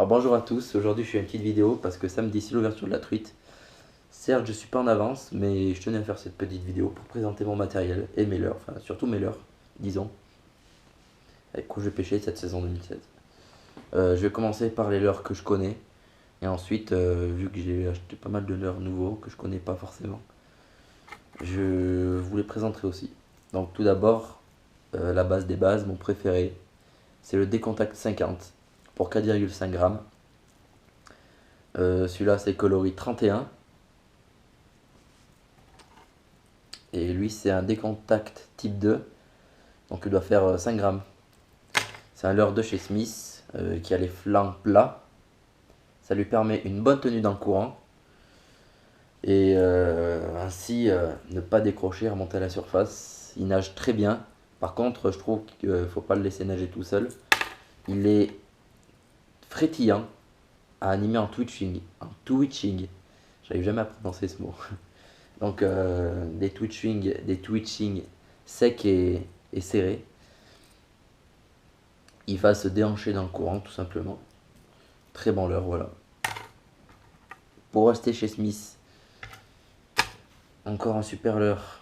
Alors bonjour à tous, aujourd'hui je fais une petite vidéo parce que samedi c'est l'ouverture de la truite. Certes je suis pas en avance mais je tenais à faire cette petite vidéo pour présenter mon matériel et mes leurres, enfin surtout mes leurres, disons, avec quoi je vais pêcher cette saison 2016. Je vais commencer par les leurres que je connais et ensuite vu que j'ai acheté pas mal de leurres nouveaux que je connais pas forcément, je vous les présenterai aussi. Donc tout d'abord, la base des bases, mon préféré, c'est le Decontact 50 pour 4,5 grammes. Celui-là c'est coloris 31 et lui c'est un Decontact type 2, donc il doit faire 5 grammes. C'est un leurre de chez Smith qui a les flancs plats, ça lui permet une bonne tenue dans le courant et ainsi ne pas décrocher, remonter à la surface. Il nage très bien, par contre je trouve qu'il ne faut pas le laisser nager tout seul. Il est frétillant à animer en twitching, j'arrive jamais à prononcer ce mot. Donc des twitching secs et serrés. Il va se déhancher dans le courant tout simplement. Très bon leurre, voilà. Pour rester chez Smith, encore un super leurre.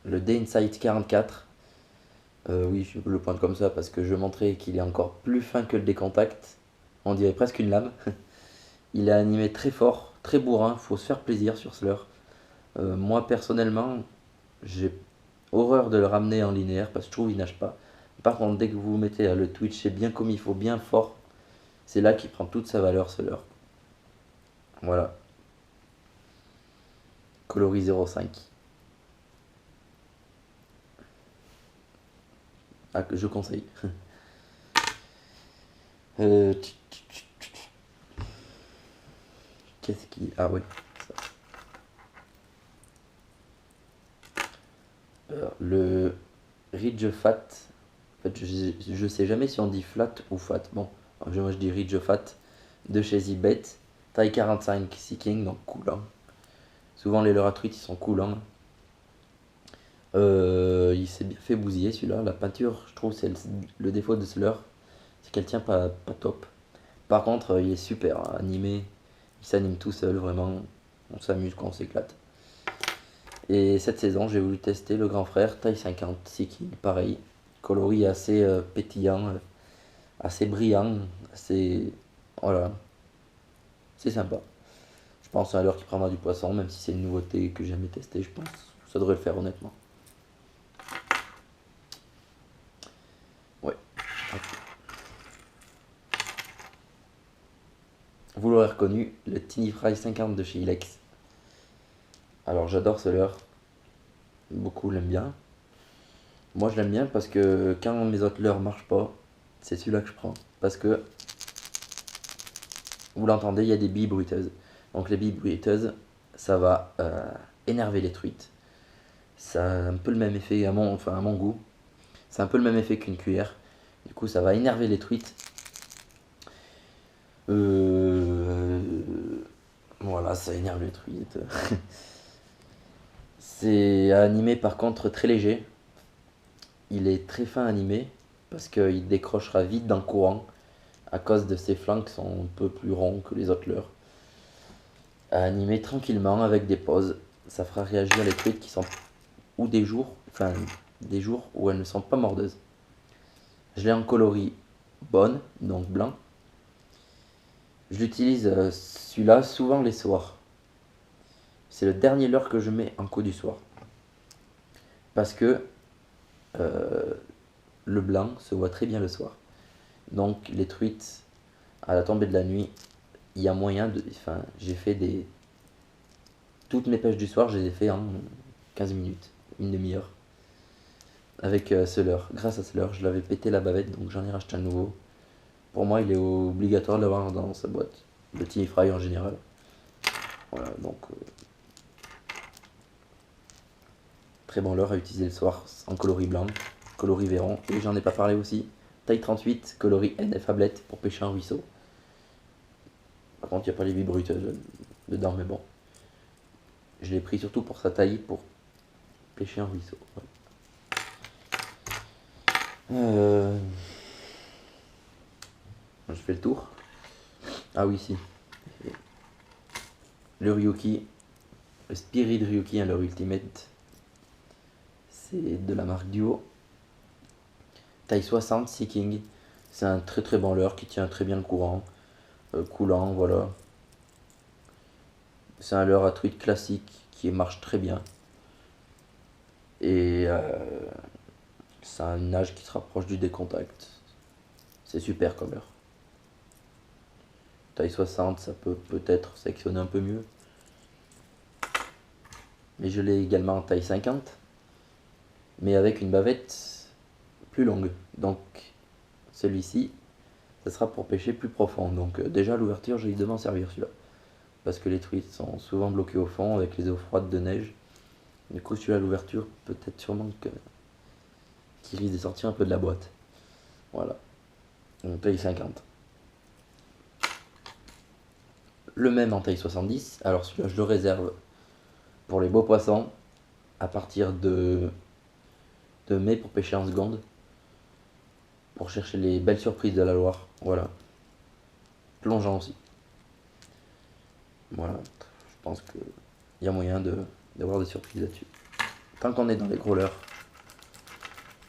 Le D-Insight 44. Oui, je le pointe comme ça parce que je veux montrer qu'il est encore plus fin que le Decontact. On dirait presque une lame. Il est animé très fort, très bourrin, faut se faire plaisir sur ce leurre. Moi personnellement, j'ai horreur de le ramener en linéaire parce que je trouve qu'il nage pas. Par contre, dès que vous mettez à le twitcher bien comme il faut, bien fort, c'est là qu'il prend toute sa valeur ce leurre. Voilà. Coloris 0,5. Ah, je conseille. Qu'est-ce qui... Ah oui. Alors, le Ridge Fat. En fait, je sais jamais si on dit flat ou fat. Bon, moi je dis Ridge Fat de chez Zibet. Taille 45 Seeking, donc coulant. Souvent les leurres à truite ils sont coulants. Il s'est bien fait bousiller celui-là. La peinture, je trouve, c'est le défaut de ce leurre, c'est qu'elle tient pas top. Par contre, il est super hein, animé. Il s'anime tout seul, vraiment. On s'amuse quand on s'éclate. Et cette saison, j'ai voulu tester le grand frère, taille 50, Seeking, pareil. Coloris assez pétillant, assez brillant, assez... Voilà, c'est sympa. Je pense à l'heure qui prendra du poisson, même si c'est une nouveauté que j'ai jamais testée, je pense. Ça devrait le faire honnêtement. Ouais. Vous l'aurez reconnu, le Tiny Fry 50 de chez Ilex. Alors j'adore ce leurre. Beaucoup l'aiment bien. Moi je l'aime bien parce que quand mes autres leurres marchent pas, c'est celui-là que je prends. Parce que, vous l'entendez, il y a des billes bruiteuses. Donc les billes bruiteuses, ça va énerver les truites. Ça a un peu le même effet, à mon goût. C'est un peu le même effet qu'une cuillère. Du coup ça va énerver les truites. Voilà, ça énerve les truites. C'est animé par contre très léger. Il est très fin animé parce qu'il décrochera vite dans le courant à cause de ses flancs qui sont un peu plus ronds que les autres leurres. À animer tranquillement avec des pauses, ça fera réagir les truites qui sont ou des jours où elles ne sont pas mordeuses. Je l'ai en coloris bonne, donc blanc. Je l'utilise celui-là souvent les soirs. C'est le dernier leurre que je mets en coup du soir. Parce que le blanc se voit très bien le soir. Donc les truites, à la tombée de la nuit, il y a moyen de... Enfin, j'ai fait des... Toutes mes pêches du soir, je les ai fait en 15 minutes, une demi-heure. Avec ce leurre. Grâce à ce leurre, je l'avais pété la bavette, donc j'en ai racheté un nouveau. Pour moi, il est obligatoire de l'avoir dans sa boîte. Le Tiny Fry en général. Voilà, donc... très bon leurre à utiliser le soir en coloris blanc, coloris Véron. Et j'en ai pas parlé aussi. Taille 38, coloris NF Ablette pour pêcher un ruisseau. Par contre, il n'y a pas les billes bruteuses dedans, mais bon. Je l'ai pris surtout pour sa taille, pour pêcher un ruisseau. Ouais. Je fais le tour. Ah oui, si. Le Ryuki, le Spirit Ryuki, hein, leur Ultimate. C'est de la marque Duo. Taille 60, Seeking. C'est un très très bon leurre qui tient très bien le courant. Coulant, voilà. C'est un leurre à truite classique qui marche très bien. Et c'est un nage qui se rapproche du décontact. C'est super comme leurre. Taille 60, ça peut peut-être sectionner un peu mieux. Mais je l'ai également en taille 50. Mais avec une bavette plus longue. Donc celui-ci, ça sera pour pêcher plus profond. Donc déjà l'ouverture, je vais de m'en servir celui-là. Parce que les truites sont souvent bloquées au fond avec les eaux froides de neige. Du coup celui-là l'ouverture, peut-être sûrement qu'il risque de sortir un peu de la boîte. Voilà. Donc taille 50. Le même en taille 70. Alors celui-là je le réserve pour les beaux poissons à partir de mai pour pêcher en seconde. Pour chercher les belles surprises de la Loire. Voilà. Plongeant aussi. Voilà. Je pense qu'il y a moyen d'avoir des surprises là-dessus. Tant qu'on est dans les gros leurres,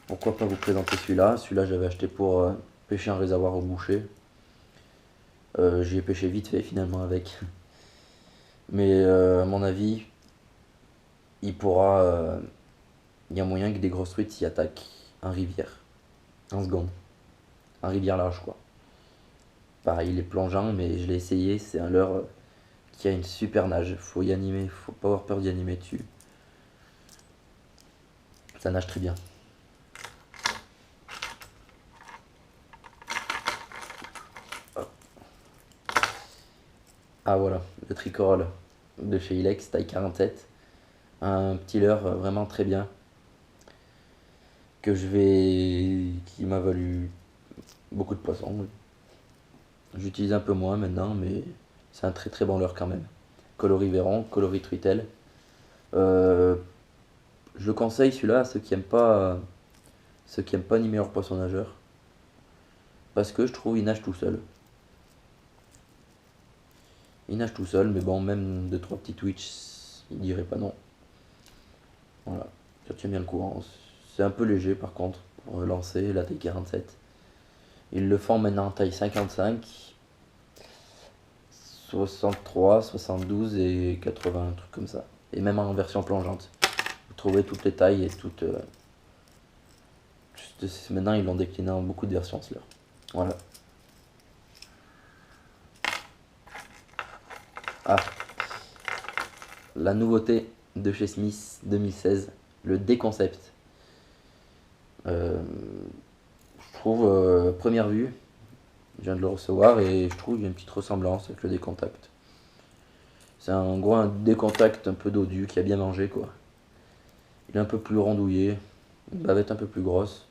pourquoi pas vous présenter celui-là. Celui-là j'avais acheté pour pêcher un réservoir au boucher. J'y ai pêché vite fait finalement avec. Mais à mon avis, il pourra. Il y a moyen que des grosses truites s'y attaquent en rivière. En seconde. En rivière large quoi. Pareil, il est plongeant, mais je l'ai essayé. C'est un leurre qui a une super nage. Faut y animer, faut pas avoir peur d'y animer dessus. Ça nage très bien. Ah voilà, le tricorol de chez Ilex, taille 47. Un petit leurre vraiment très bien. Qui m'a valu beaucoup de poissons. J'utilise un peu moins maintenant, mais c'est un très très bon leurre quand même. Coloris Véron, coloris truitelle. Je le conseille celui-là à ceux qui aiment pas animer leur poisson nageur. Parce que je trouve il nage tout seul. Il nage tout seul, mais bon, même 2-3 petits twitch, il dirait pas non. Voilà, ça tient bien le courant. C'est un peu léger par contre pour lancer la taille 47. Ils le font maintenant en taille 55, 63, 72 et 80, un truc comme ça. Et même en version plongeante. Vous trouvez toutes les tailles et toutes. Maintenant ils l'ont décliné en beaucoup de versions cela. Voilà. Ah, la nouveauté de chez Smith 2016, le D-Concept. Je trouve, première vue, je viens de le recevoir et je trouve qu'il y a une petite ressemblance avec le D-Contact. C'est en gros un D-Contact un peu dodu qui a bien mangé quoi. Il est un peu plus rondouillé, une bavette un peu plus grosse.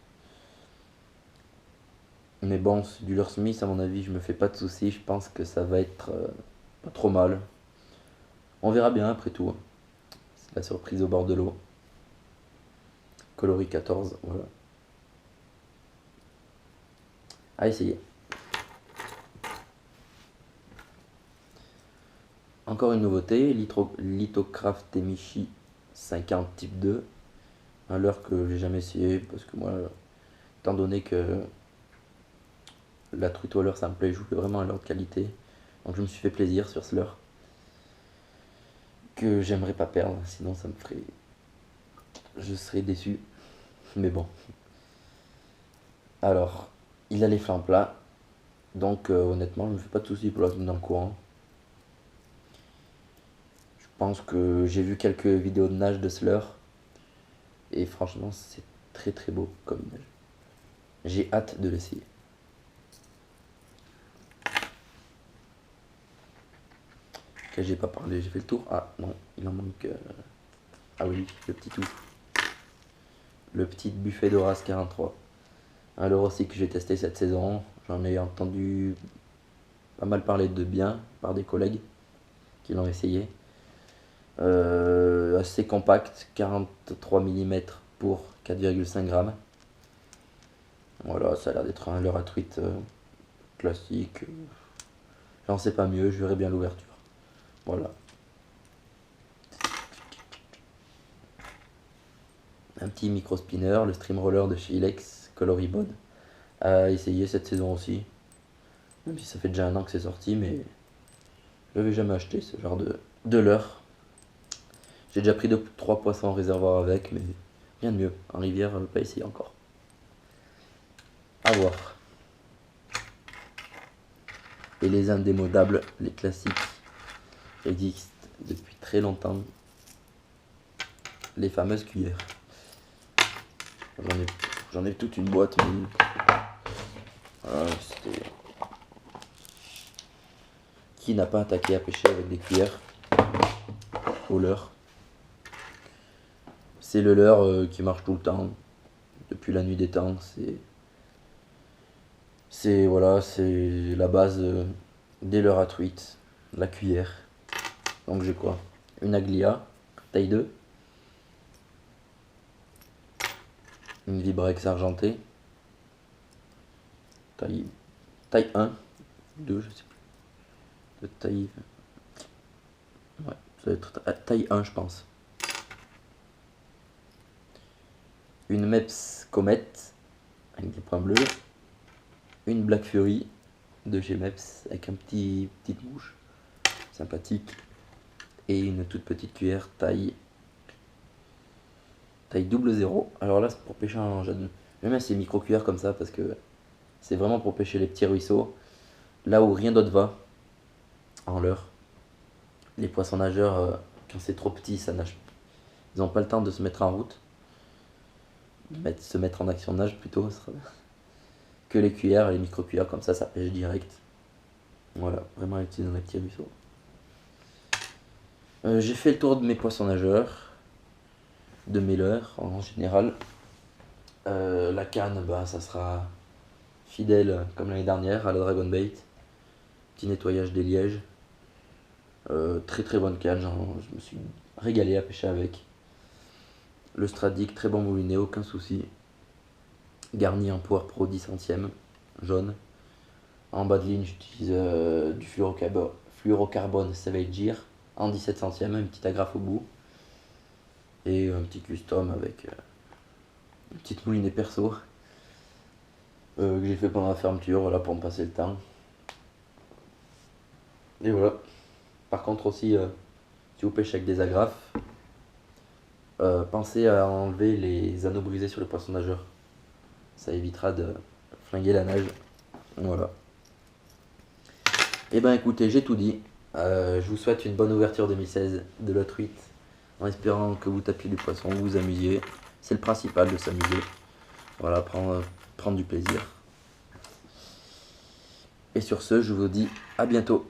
Mais bon, c'est du leurre Smith à mon avis, je me fais pas de soucis, je pense que ça va être pas trop mal. On verra bien après tout. C'est la surprise au bord de l'eau. Coloris 14, voilà. À essayer. Encore une nouveauté, Lithocraft Temishi 50 type 2. Un leurre que j'ai jamais essayé parce que moi, étant donné que la truite au leurre ça me plaît, je voulais vraiment un leurre de qualité. Donc je me suis fait plaisir sur ce leurre. Que j'aimerais pas perdre, sinon ça me ferait. Je serais déçu. Mais bon. Alors, il a les flancs plats. Donc honnêtement, je me fais pas de soucis pour la tenue dans le courant. Je pense que j'ai vu quelques vidéos de nage de ce leurre. Et franchement, c'est très très beau comme nage. J'ai hâte de l'essayer. Ok, j'ai pas parlé, j'ai fait le tour. Ah non, il en manque. Ah oui, le petit tout. Le petit buffet d'Horace 43. Un leurre aussi que j'ai testé cette saison. J'en ai entendu pas mal parler de bien par des collègues qui l'ont essayé. Assez compact, 43 mm pour 4,5 grammes. Voilà, ça a l'air d'être un leurre à truite classique. J'en sais pas mieux, je verrai bien l'ouverture. Voilà. Un petit micro spinner, le stream roller de chez Ilex, Coloribon. À essayer cette saison aussi. Même si ça fait déjà un an que c'est sorti, mais je l'avais jamais acheté ce genre de leurre. J'ai déjà pris 2-3 poissons en réservoir avec, mais rien de mieux. En rivière, pas essayé encore. À voir. Et les indémodables, les classiques, existent depuis très longtemps. Les fameuses cuillères. J'en ai toute une boîte. Mais... voilà, qui n'a pas attaqué à pêcher avec des cuillères au leurre? C'est le leurre qui marche tout le temps, depuis la nuit des temps. Voilà, c'est la base des leurres à truite, la cuillère. Donc j'ai quoi? Une Aglia, taille 2. Une Vibrex argentée, taille 1, 2, je sais plus. De taille. Ouais, ça doit être taille 1, je pense. Une Mepps Comet, avec des points bleus. Une Black Fury de chez Mepps, avec un petite mouche, sympathique. Et une toute petite cuillère taille 0. Alors là, c'est pour pêcher un jeune. J'aime bien ces micro-cuillères comme ça parce que c'est vraiment pour pêcher les petits ruisseaux. Là où rien d'autre va en leurre. Les poissons nageurs, quand c'est trop petit, ça nage. Ils n'ont pas le temps de se mettre en route. Se mettre en action de nage plutôt. Que les cuillères, les micro-cuillères comme ça pêche direct. Voilà, vraiment utile dans les petits ruisseaux. J'ai fait le tour de mes poissons nageurs, de mes leurres en général. La canne, bah, ça sera fidèle comme l'année dernière à la Dragon Bait. Petit nettoyage des lièges. Très très bonne canne, je me suis régalé à pêcher avec. Le Stradic, très bon moulinet, aucun souci. Garni en Power Pro 10 centièmes, jaune. En bas de ligne, j'utilise du fluorocarbone Savage Gear en 17 centièmes, une petite agrafe au bout. Et un petit custom avec une petite moulinée perso que j'ai fait pendant la fermeture, voilà, pour me passer le temps. Et voilà. Par contre aussi, si vous pêchez avec des agrafes, pensez à enlever les anneaux brisés sur les poissons nageurs. Ça évitera de flinguer la nage. Voilà. Et ben écoutez, j'ai tout dit. Je vous souhaite une bonne ouverture 2016 de la truite. En espérant que vous tapiez du poisson, vous vous amusiez. C'est le principal de s'amuser. Voilà, prendre du plaisir. Et sur ce, je vous dis à bientôt.